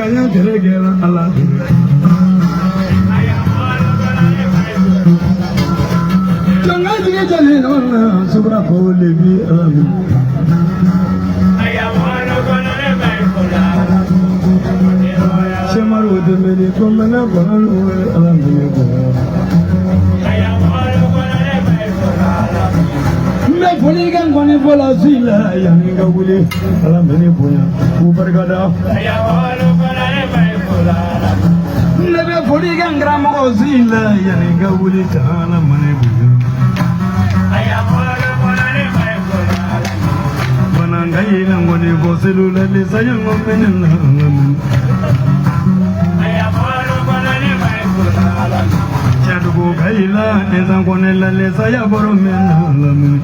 Magana Telegera Allah. Jangan jadi orang subra kolebi amin. Semaru demeni komana balu amin ko. Me poligan koni bola sila yang gawule amin punya. Ubergada. Me poligan gramo sila yang gawule cana mane punya. Banangai langoni boselu lele sayang ngomenen ngam. Chadugo kaila ezan kone lele saya boromen ngam.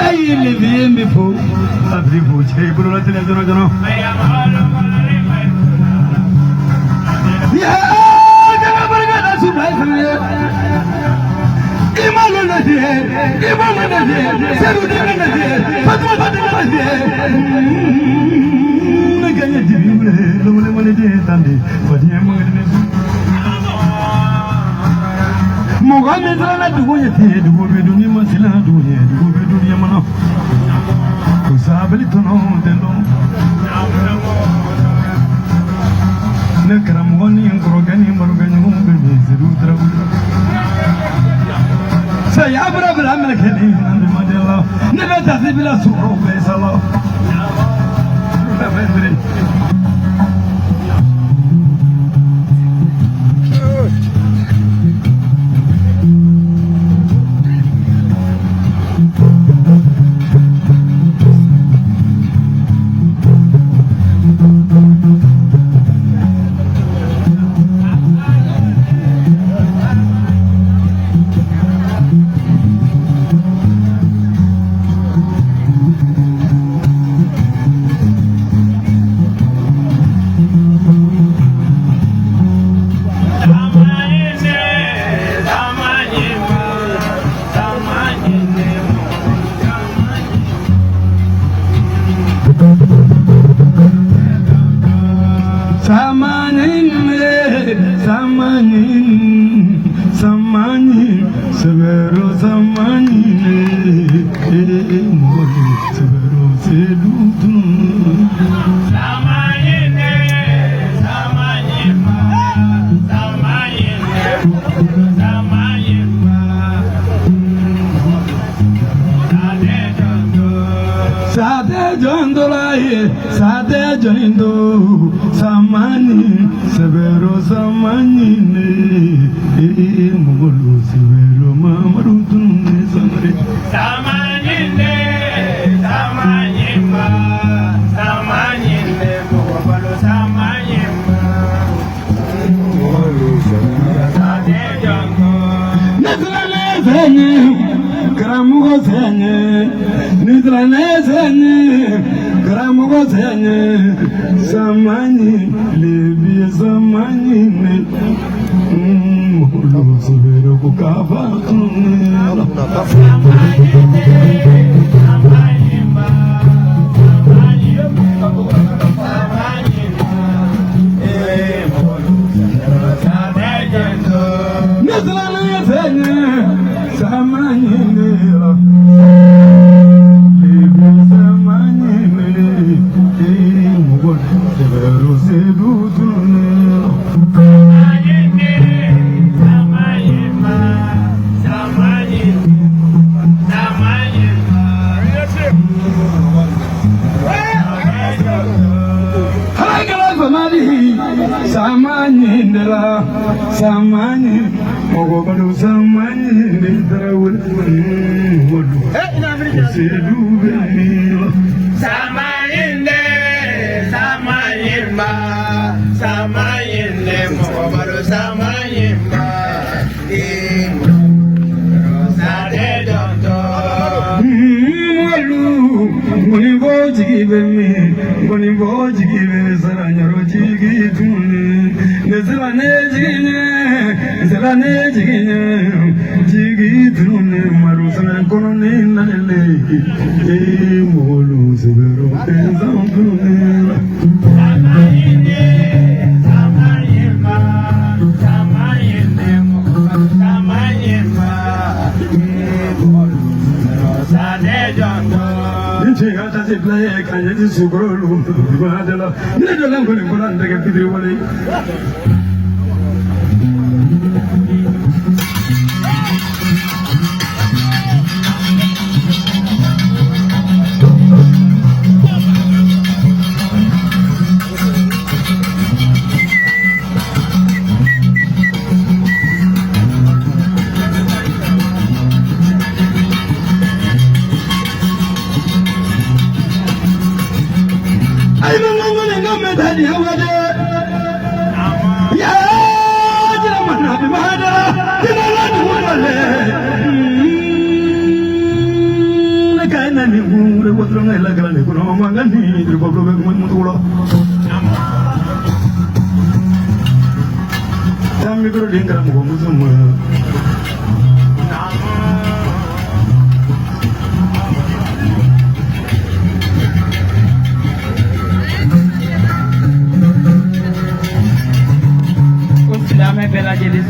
Ayi libi mbifo abdi boche burola tele jono. Ya saya berapa melekeni nanti majalah, never jadi bila suruh besalah. Samanin, severo samanin, mori, severo sedutun. Samanin, samanin, samanin, samanin, sade jondolaye, sade jondo, samanin, severo samanin. Mugulu severo mamarutun samare. Samanyinde, samanyimba, samanyinde, mugulu samanyimba. Mugulu samanyinde, jango. Nidrane zene, gramugo zene, nidrane zene, gramugo zene, samanyi, lebi samanyinde. Mugulu severo kukava tunela. Samani, Mogobalu Samani, Nidrawul, Samayinde, Samayimba, Samayinde, Mogobalu Samayimba, Sade Dondo, Munivoji give me, Munivoji give me, Saranyoroji give me. Zalane jigine, jigi drone marusana kono nanele molu sebero ezamkune Chega ta se play kanya ji sugro lu ba de la ne de la ngone ko nan daga bidri wala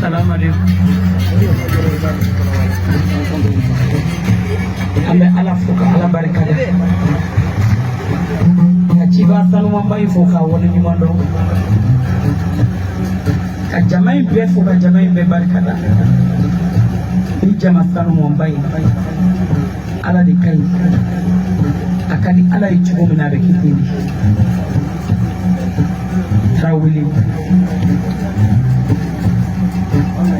Salam alaikum. Ame ala fuka ala barikada. Kachiba sanu mambai fuka wala ni mando. Kajamai be fuka jamai be barikada. Ni jama sanu mambai. Ala di kai. Akadi ala ichugo mina be kitini. Trawili.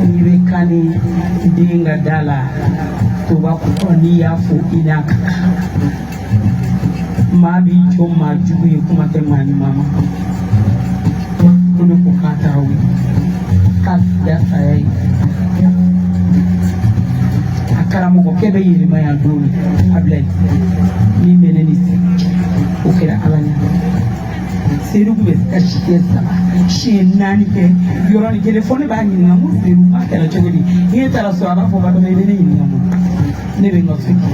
Niwe kani dinga dala tuba kukoni yafu inaka mabi choma jugu yukuma temani mama kunu kukata hawi kasi sayai akara moko kebe yiri maya duli ablai ni menenisi ukira alanya seru kube kashikesa shenani ke yoroni telefone ba nyina mu seru akala chogodi yeta la so ara fo ba do ne ni nyina mu ne be ngofiki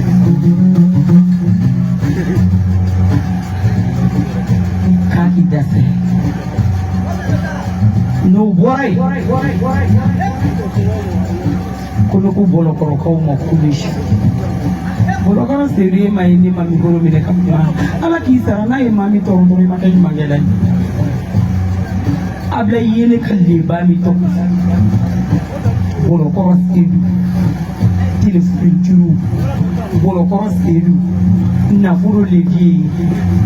ka idase no boy kono ku bolo koro ko mo kubishi bolo kana seru mai ni mami goro mi de kamma ala ki sara na mami to ndo mi makai magela abla yene kalle ba mi to bolo koro seru telefone juru bolo koro seru na furo levi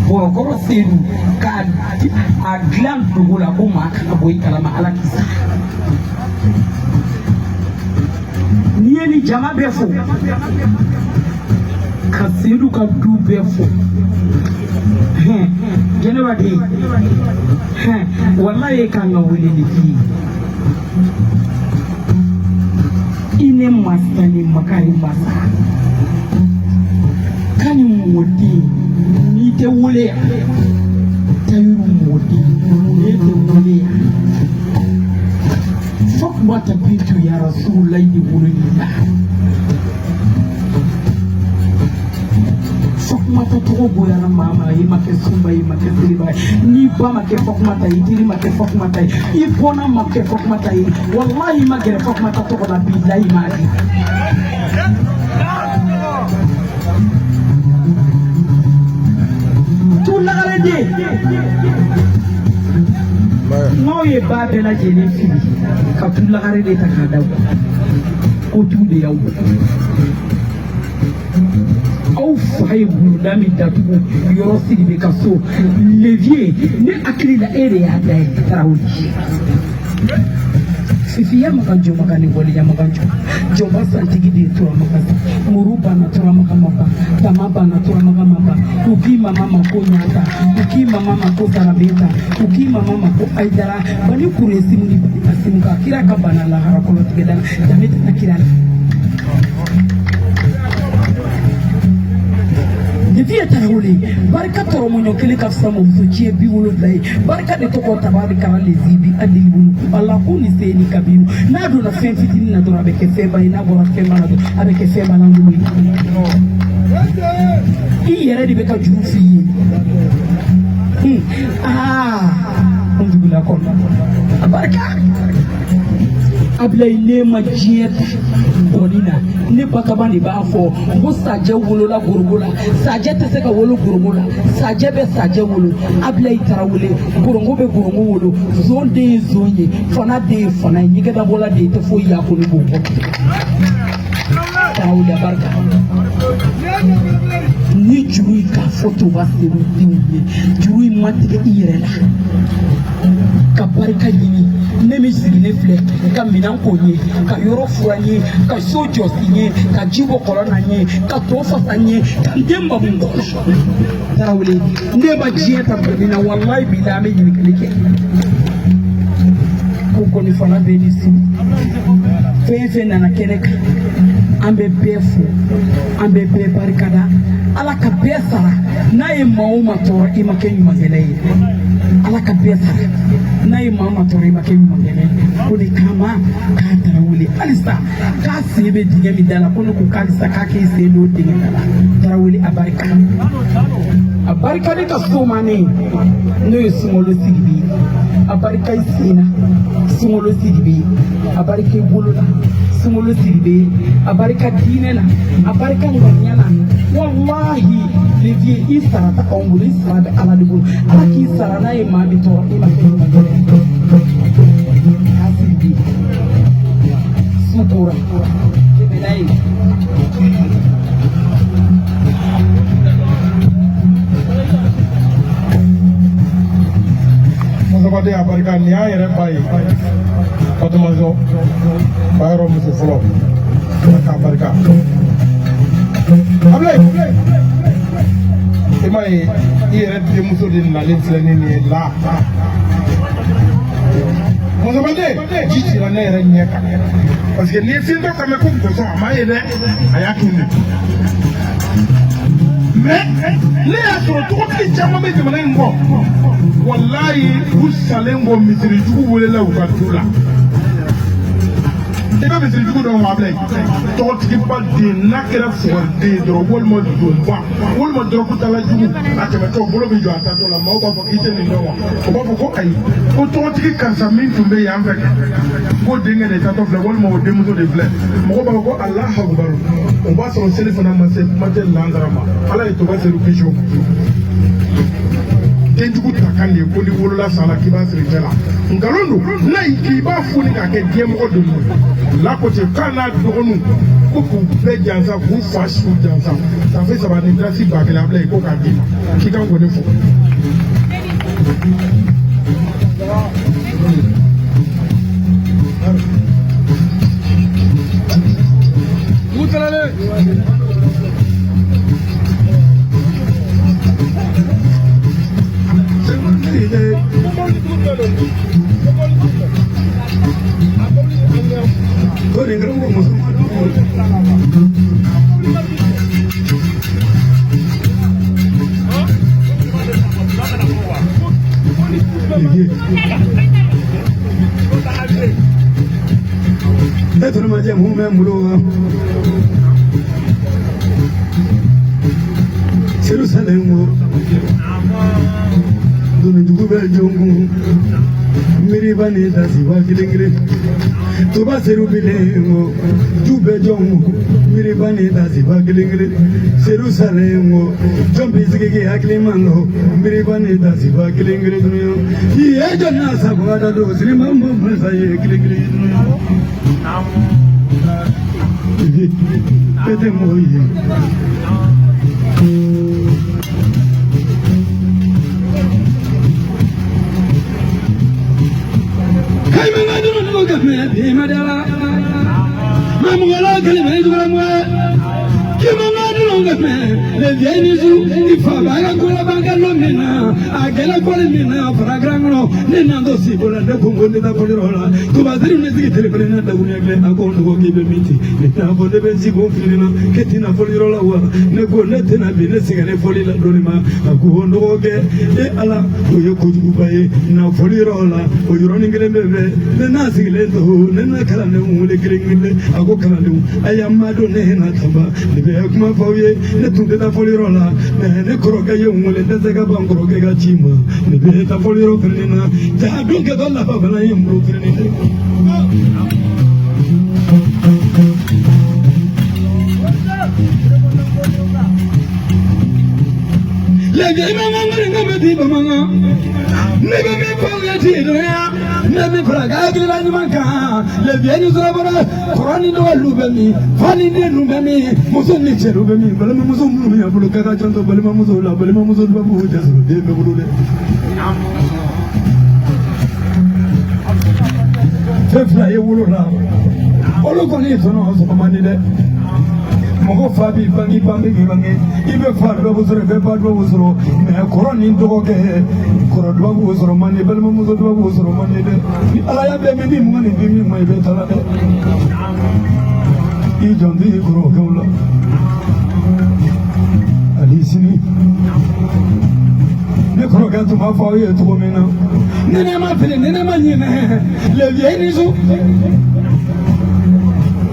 bolo koro seru ka a gland dogola ko ma ka boy kala ma ala kisa ni jama befo ka seru ka du befo jene wadi wallahi kan ngawuli liki ine mastani makari masa kani modi ni te wule tayu modi ni te wule fok wata bintu ya rasulullah di bulillah fok mata to boya na mama yi make sumba yi make siliba ni ba make fok mata yi diri make fok mata yi ibona make fok mata yi wallahi make fok mata to na billahi madi tout la rede no ye ba de la jeni fi ka tout la rede ta ka daw ko tout de yaw au fahimu dami datubu yorosi de kaso levier ne akili la ere ya dai trawuli fifiya makanjo makani goli ya makanjo jomba santigi de tura makasi muruba na tura makamaba tamaba na tura makamaba ukima mama ko nyata ukima mama ko sarabeta ukima mama ko aidara bani kuresi muni asimuka kira kabana la harakolo tigedana jamete nakira Levier Tarawele, Barka Toromonyo Kelika Samo, Fuchi, Biwolo Day, Barka de Toko Tabarika, Lezibi, Adibu, Alakuni Seni Kabiru, Nado na Fenfiti Nado avec Feba, Inabora Fema, avec Feba Langoui. Il y a des Beka Jufi. On dit la colle. Barka. Ablay ne majiet bonina ne bakabani ba fo bo saje wolo la gurgula saje te se ka wolo gurgula saje be saje wolo Ablay Tarawele gorongo be gorongo wolo zonde zonye fana de fana nyige da bola de te fo ya ko ni bo Tarawele Barka ni juri ka foto wa se dinye juri matige irela ka Barka yini ne mi sigine fle ka minan konye ka yoro furanye ka sojo sinye ka jibo kolona nye ka tofa sanye ka ndemba mungo Tarawele ne ba jieta bina wallahi bila me yini keleke ko ni fana be ni si fefe na keneka ambe befu ambe be barikada ala ka besara na e mauma to imakenyu magele ala ka besara na e mauma to imakenyu magele ko ni kama ka Tarawele alisa ka sebe dinga mi dala ko ko kalisa ka ke sebe dinga dala Tarawele abarika de ka somane no yesumolo sigibi abarika isina sumolo sigibi abarika bolola sumolo sigibi abarika dinena abarika nganyana wallahi levier isara ta ongulo isara be ala dugo ala ki isara na e ma bi to e ma ko ma asibi sukura kebenai Mozabade Abarika ni a yɛrɛ ba ye Fatomazo Bayero muso fɔlɔ Abarika Ablay i m'a ye i yɛrɛ denmuso de nalen filɛ ni nin ye la Mozabade ji cira ne yɛrɛ ɲɛ kan parce que ni ye fɛn dɔ kan mɛn ko gɔsɔ a m'a ye dɛ a y'a kun de mais ne y'a sɔrɔ tɔgɔtigi caman bɛ jamana in kɔ wallahi u salen bɔ misirijugu welela u ka du la i bɛ misirijugu dɔn wa Ablay tɔgɔtigiba den n'a kɛra fugariden dɔrɔn walima donba walima dɔrɔkutalajugu a tɛmɛtɔ bolo bɛ jɔ a tatɔ la maaw b'a fɔ k'i tɛ nin dɔn wa o b'a fɔ ko ayi ko tɔgɔtigi karisa min tun bɛ yan fɛ k'o denkɛ de tatɔ filɛ walima o denmuso de filɛ mɔgɔ b'a fɔ ko Alahu Akibaru o b'a sɔrɔ seli fana ma se kuma tɛ lansara ma Ala ye toba seru kisi o denjugu ta kan de ko ni wolola sala k'i b'a siri cɛ la nkalon don n'a yi k'i b'a foni k'a kɛ diɲɛmɔgɔ dɔ ye lakote k'a n'a dɔgɔninw ko k'u bɛɛ jansa k'u fa siw jansa sanfɛ saba ni kilasi 1000 Ablay ko k'a d'i ma k'i kan k'o de fɔ. Jerusalem doni dugu bɛ jongun miriba ni dasiba kelen toba seru bilen du bɛ jɔngu miriba ni dasiba kelen Jerusalem jɔn bi sigi k'i hakili man lɔ miriba ni dasiba kelen dunuya i ye jɔnna sago da do siri man bɔ masa ye kelen dunuya e tɛ mɔgɔ ye Kai mengadun ko kame be madala Mamugala kali be jumamwe Ki mengadun le vienisu ifabara kula bangalo mina agela kole mina fragranglo nina dosi bola de kongo de da polirola to baziri neziki teleprena da unegle akondo go gibe miti leta bonde benzi go filina ketina polirola wa ne go letena bine sigane folila donima akondo go ge e ala to yokuju baye na polirola o yoroni ngele bebe ne nasigile to ne na kala ne umule kilingile ako kala ne ayamma do ne na tamba ne be kuma fawiye ne tunde da polirola ne koroga ye umule de zega bankoroga ga chima ne be ta poliro filina ta dunke dolla fa bana yimru filina le vie manga ngame di bamanga ne be me ponga ti doya ne be fraga gila ni manka le vie ni zora bara korani do lubemi fani ne lubemi muso ni cheru bemi bala muso mu ya bulu ka chanto bala muso la bala muso babu jasu de me bulu de fefla ye wulu la olo ko ni sono so mani de Moko fabi bangi ibe fadwa buzuro be fadwa buzuro me koroni ndogoke korodwa buzuro mani belma muzo dwa buzuro mani de ala ya be mi mungani bi mi mai be tala de I jondi koro gawla ali sini ne koro ga tuma fawe to mena nene ma fele nene ma nyine le vieni su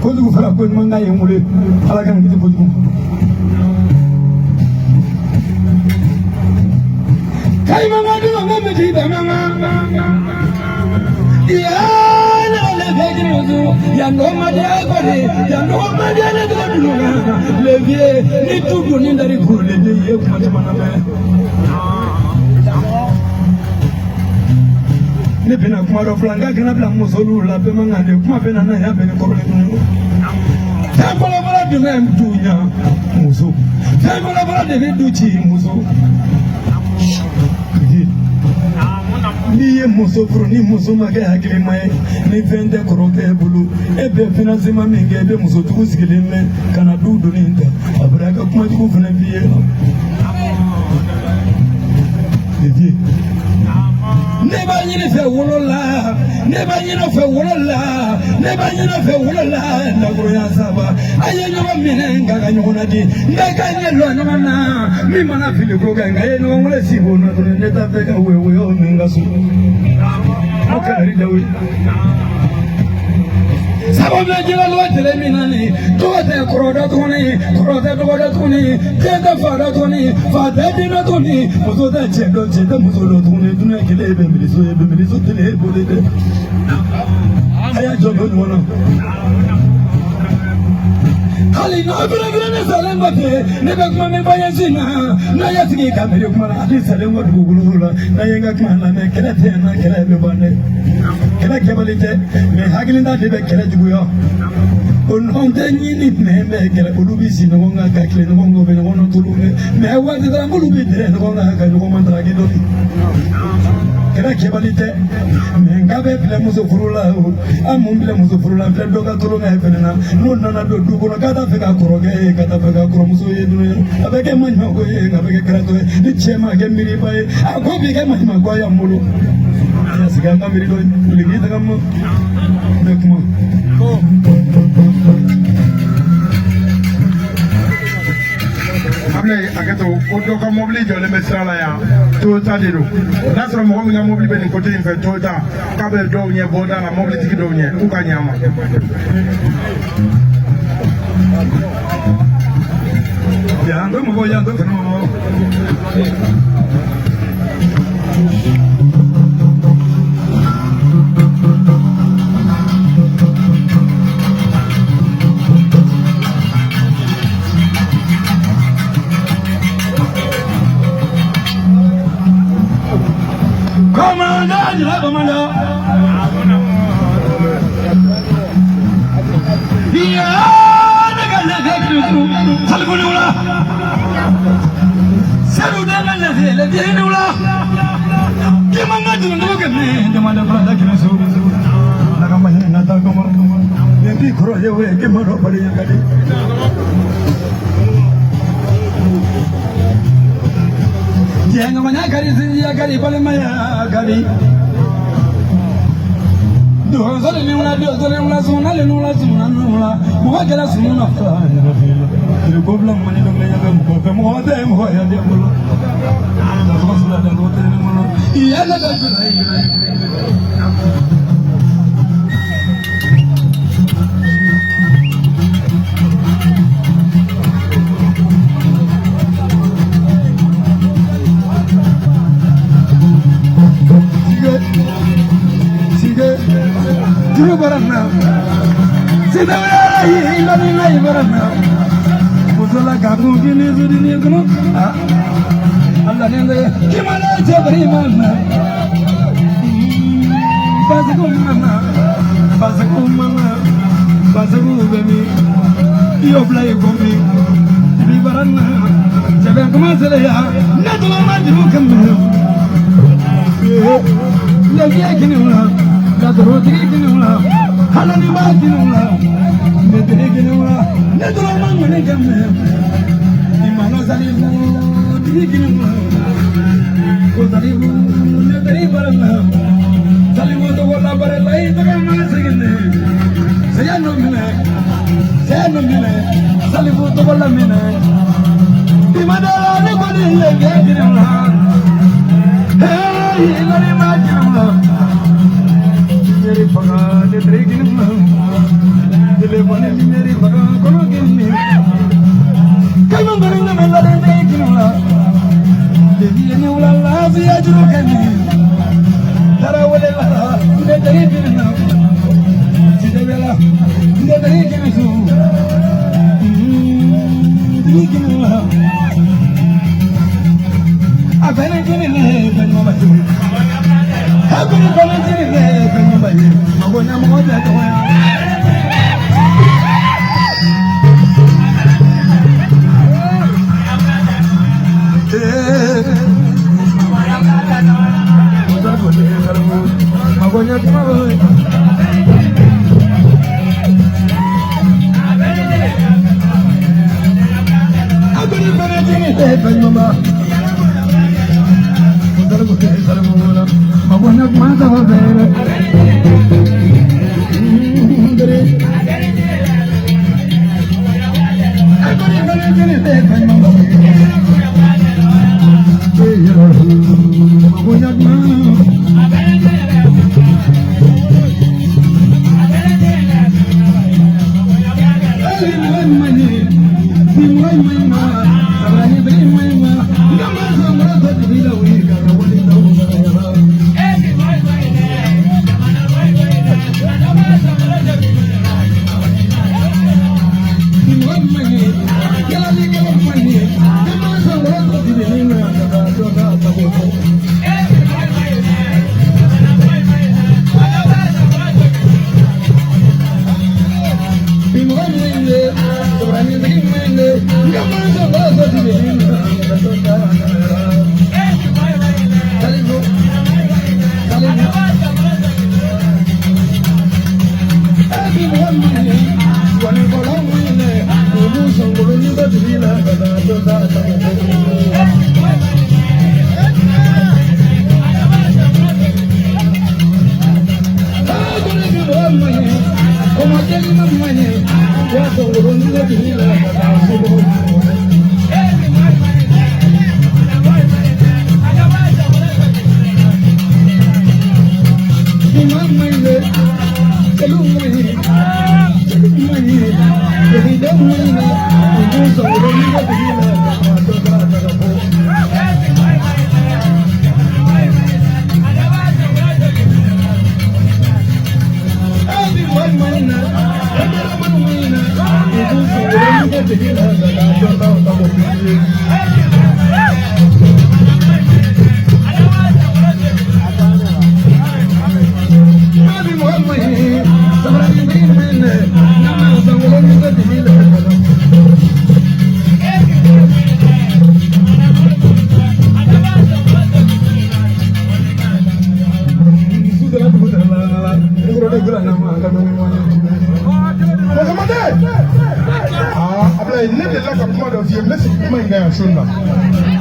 Kodu fara ko manga yemule ala kan gidi kodu kai manga du manga meti da manga ya na le beginuzu ya no ma de gode ya no ma de le godu le vie ni tudu ni ndari ko le de ye ko mana be ne bena kuma do flanga kana bla musolu la be manga de kuma bena na ya be ne ko le no ta kola bala de nem dunya muso ta kola bala de duchi muso ni ye muso pro ni muso ma ga hakili mai ni vende koroke bulu e be financement minge be muso tugu sigile me kana du do ni nta abraga kuma tugu fana biye ne ba nyine fe wolola ne ba nyine fe wolola ne ba nyine fe wolola na gro ya saba aye nyoba mine ngaga nyona di ngaga nyelo na na mi mana fili ko ga ngaye no ngole si bono ne ta fe ga wewe o minga su akari dawi Sabo me jela lo tele minani to te kroda tuni kroda doda tuni tenda fara tuni fada dina tuni muzo da chendo chenda muzo lo tuni tuni kile be miliso tele bolede aya jogo wono Hali no bira ne salengo te ne be kuma me baya zina na yatiki kamere kuma adi salengo dugulula na yenga kuma na me kele te na kele be bane kele kebalite me hagilinda de be kele juguyo on honte nyini me kele ulubisi no nga ka kele no ngo be no no tulume me wadi da ngulubi de no nga ka no mandra gido kele kebalite me ngabe ple muso furula amum ple muso furula ple doga tolo me fenena no na do dugo kada feka koroge kada feka koromuso ye dunya abeke manyo go ye abeke krato ni chema ge miri bae akobi ge manyo go ya mulu ya siga ka miri do ligi daga mo dekmo able akato odo ka mobile jole mesala ya to tadiro nasro mo nga mobile be ni côté in fait to da ka be do nye boda na mobile tiki do nye ku ka nyama ya ando mo voy ando no Commander Yang mana kali sini kali paling mana kali. Dua kali ni mula semua nula. Bukan kala semua nafkah. Jadi problem mana dong ni yang problem ada yang dia mula. Semua sudah ada hotel ni mula. Iya ada sudah. Juru barana, sedang ini barana. Musola kagu kini sudi ni kuno. Allah ni anda gimana jabari mana? Basaku bemi, iyo play bumi. Di barana, jabang kemas ya. Natural maju kembali. Lagi kini ulah. Kadro digi nula, halani ma nula, medegi nula, nedro mangane gamme, imano salibu digi nula, ko salibu nedri barna, salibu to wala baralai to ma segine, saya no mine, salibu to wala mine, imano ne kodi legi nula, hey lari ma nula. मेरी पगा ने तेरी ना दिले बने मेरी पगा कोनो गिन्नी कई मंगरे ने मेला ने तेरी ना देवी ने उला लाजी अजरो कनी तारा वले ला ने तेरी ना सीधे वेला ने तेरी सु तेरी ना अबने के ने बनो बच्चो Aku ni kalau jadi ni, kau balik, aku nak mengajar tu ya. Aku nak tu apa? Aku ni kalau jadi ni, kau mama. Aku nak mata berbeza. Aku ni mana jenis tekan mama. Aku nak mana.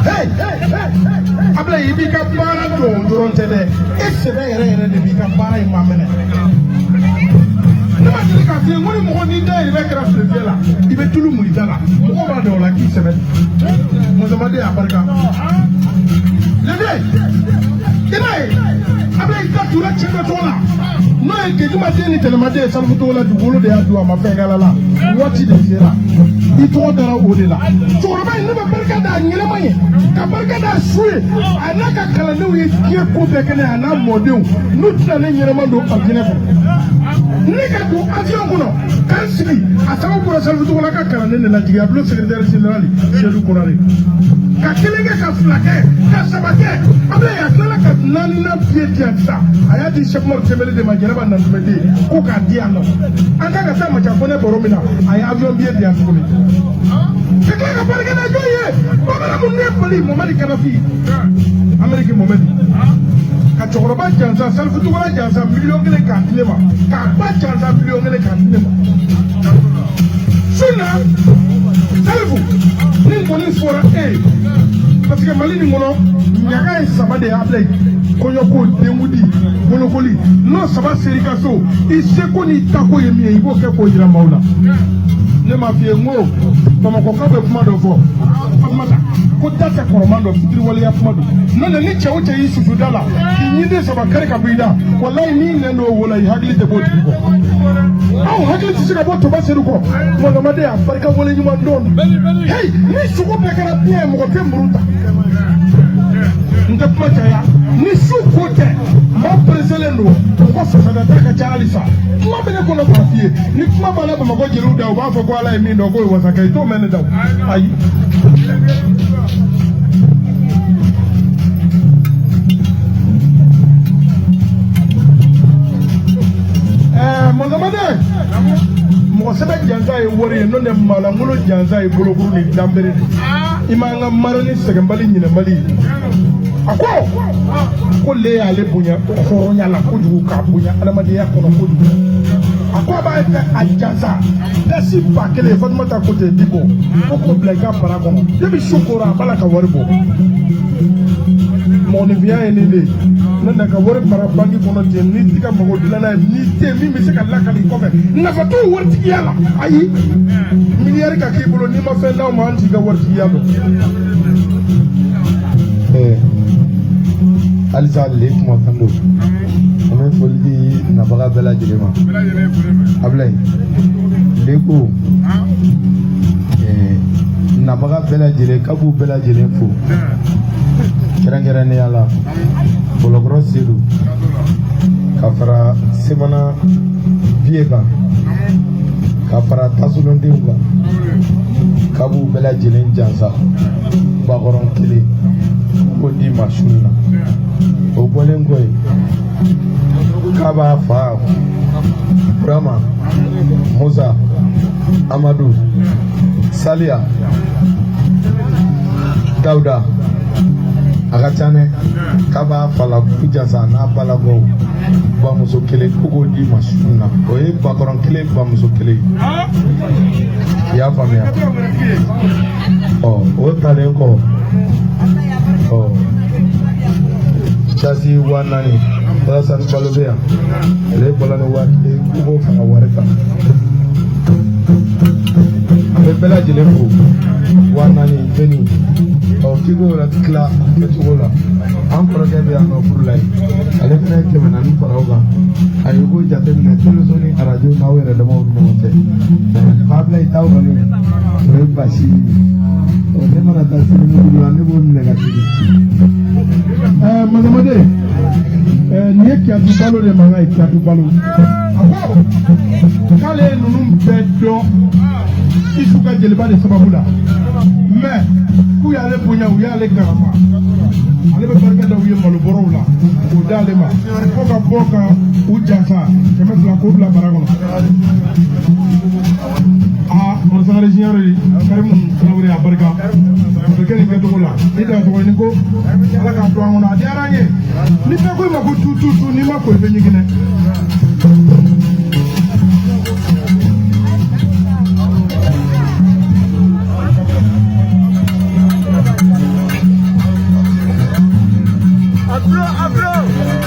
Hey, hey, hey, hey. i b'i ka baara jɔ dɔrɔn tɛ dɛ e sɛbɛ yɛrɛ de b'i ka baara in maminɛ ne ma deli k'a f'i ye ko ni mɔgɔ n'i da yɛrɛ kɛra filefiyɛ la i bɛ tulu mun i da la mɔgɔ b'a dɔn o la k'i sɛbɛ mɔzɔmaden a barika lede i b'a ye a bɛ i da tura cɛ dɔ tɔgɔ la n'o ye kejumaden ni tɛlɛmaden ye salifu tɔgɔ la dugukolo de y'a dun a ma fɛn kala la waati de sera i tɔgɔ dara o de la cɛkɔrɔba in ne bɛ barika da a ɲɛnɛma ye ka barika da a su ye a n'a ka kalandenw ye diɲɛ ko bɛɛ kɛnɛ a n'a mɔdenw n'u tɛna ne ɲɛnɛma don avion kɔnɔ ne ka don avion kɔnɔ k'an sigi a sababu bɔra salifu tɔgɔ la ka kalanden de lajigin a bulon secrétaire général Seydou Konare ka kelen kɛ ka fila kɛ ka saba kɛ a bɛ a tilala ka naaninan pied di yan sisan a y'a di Cheikh Umaru Tembeli de ma Jɛnɛba Nantumɛden ko k'a di yan nɔ an kan ka taa Macafonɛ baro min na a ye avion billet di yan tuguni ka tila ka barika da jɔn ye bamanan minnu ye Mali Mamadi Kadafi Amérique Mamadi ka cɛkɔrɔba jansa Salifu Tugula jansa miliyɔn kelen k'a di ne ma k'a ba jansa miliyɔn kelen k'a di ne ma sunna Salifu ni kɔni fɔra e ye parce que Mali nin kɔnɔ ɲaga ye saba de ye Ablaye kɔɲɔko dengudi bolokoli n'o saba seri ka so i seko n'i tako ye min ye i b'o kɛ k'o jira maaw la ne m'a f'i ye n ko Bamakɔkaw bɛ kuma dɔ fɔ Fatumata ko da tɛ kɔrɔman dɔ fitiriwaleya kuma don n'o tɛ ni cɛ o cɛ y'i susu da la k'i ɲiden saba kari ka bɔ i da walayi n'i nɛn don o wo la i hakili tɛ bɔ o tigi kɔ anw hakili tɛ se ka bɔ Toba Seydou kɔ mɔdamaden a barika wale ɲuman dɔn hey ni sogo bɛɛ kɛra biɲɛ ye mɔgɔ tɛ muru ta n tɛ kuma caya ni su ko tɛ maaw pereselen don u ka fasadata ka ca halisa kuma bɛ ne kɔnɔ k'a f'i ye ni kuma banna Bamakɔ jeliw da u b'a fɔ ko Ala ye min dɔn k'o ye wasakɛ ye i t'o mɛn ne da o ayi mɔzɔmaden mɔgɔ sɛbɛ jansa ye wari ye n'o tɛ maalankolon jansa ye bolokuru ni danbere de i m'an ka mara ni sɛgɛnbali ɲinɛbali a ko le y'ale bonya hɔrɔnya la kojugu k'a bonya adamadenya kɔnɔ kojugu a ko a b'a kɛ a jansa dasi ba kelen Fatumata ko tɛ di bɔ ko k'o bila i ka bara kɔnɔ depuis su kora a b'a la ka wari bɔ mɔgɔninfinya ye nin de ye ne na ka wari mara banki kɔnɔ ten ni t'i ka mago dilanna ye ni tɛ min bɛ se ka lakali i kɔfɛ nafa t'o waritigiya la ayi miliyari ka k'i bolo n'i ma fɛn d'aw ma an t'i ka waritigiya dɔn. Halisa le kuma kan don an bɛ foli di nabaga bɛɛ lajɛlen ma Ablaye le ko nabaga bɛɛ lajɛlen ka b'u bɛɛ lajɛlen fo kɛrɛnkɛrɛnnenya la Bolokɔrɔ Seydou ka fara Semana Vieux kan ka fara Tasolondenw kan ka b'u bɛɛ lajɛlen jansa bakɔrɔn kelen ko di ma suni na o bɔlen kɔ yen k'a b'a fa Burama Musa Amadu Saliya Dawuda a ka ca dɛ k'a b'a fa la jansa n'a balakaw bamuso kelen ko k'o di ma suni na o ye bakɔrɔn kelen bamuso kelen i y'a faamuya o talen kɔ Chasi 1 Alassane Balo bɛ yan ale bɔla ni wari ye k'u b'o fanga wari kan an bɛ bɛɛ lajɛlen fo 1 Beni k'i k'o la tila kɛcogo la an kɔrɔkɛ bɛ yan nɔ furu la yen ale fana ye 400 fara o kan a ye ko jateminɛ television ni radio n'aw yɛrɛ damaw ni ɲɔgɔn cɛ Ablaye taw kɔni o ye basi ye ne mana taa sini duuru la ne b'o minɛ ka sigi Mɔzɔmaden nin ye Kiyatu Balo de mankan ye Kiyatu Balo a ko k'ale ye ninnu bɛɛ dɔn Isu ka jeliba de sababu la mais k'u y'ale bonya u y'ale karama ale bɛ barika da u ye malobɔrɔw la k'o d'ale ma fo ka bɔ ka u jansa 200 k'o bila bara kɔnɔ Mɔzɔmaden signori Karimu Tarawele a barika o bɛ kɛ nin kɛcogo la ni dansɔgɔnin ko Ala k'a to an kɔnɔ a diyara an ye ni bɛɛ ko i ma ko tu n'i ma ko i bɛ ɲiginɛ. Applaud, applaud.